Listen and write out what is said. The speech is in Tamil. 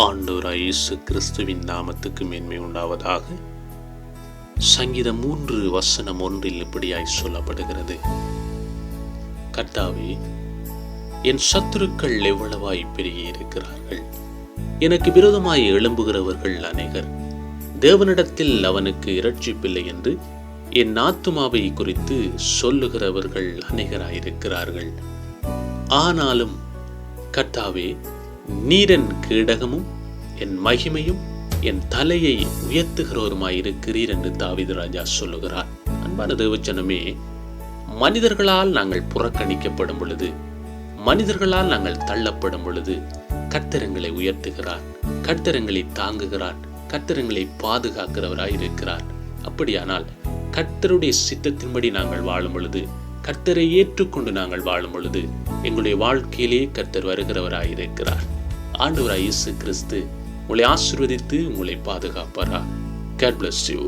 ஆண்டவராய் இயேசு கிறிஸ்துவின் நாமத்துக்கு மேன்மை உண்டாவதாக. சங்கீதம் 3:1 இப்படியாய் சொல்லப்படுகிறது: கர்த்தாவே, என் சத்துருக்கள் எவ்வளவாய் பெருகி இருக்கிறார்கள். எனக்கு விரோதமாய் எழும்புகிறவர்கள் அநேகர். தேவனிடத்தில் அவனுக்கு இரட்சிப்பில்லை என்று என் ஆத்துமாவை குறித்து சொல்லுகிறவர்கள் அநேகராயிருக்கிறார்கள். ஆனாலும் கர்த்தாவே, நீர் என் கேடகமும் என் மகிமையும் என் தலையை உயர்த்துகிறவருமாயிருக்கிறீர் என்று தாவீது ராஜா சொல்லுகிறார். அன்பான தேவஜனமே, மனிதர்களால் நாங்கள் புறக்கணிக்கப்படும் பொழுது, மனிதர்களால் நாங்கள் தள்ளப்படும் பொழுது, கர்த்தர் எங்களை உயர்த்துகிறார், கர்த்தர் எங்களை தாங்குகிறார், கர்த்தர் எங்களை பாதுகாக்கிறவராயிருக்கிறார். அப்படியானால் கர்த்தருடைய சித்தத்தின்படி நாங்கள் வாழும் பொழுது, கர்த்தரை ஏற்றுக்கொண்டு நாங்கள் வாழும் பொழுது, எங்களுடைய வாழ்க்கையிலே கர்த்தர் வருகிறவராயிருக்கிறார். ஆண்டவராய் இயேசு கிறிஸ்து உங்களை ஆசீர்வதித்து உங்களை பாதுகாப்பாரா. God bless you.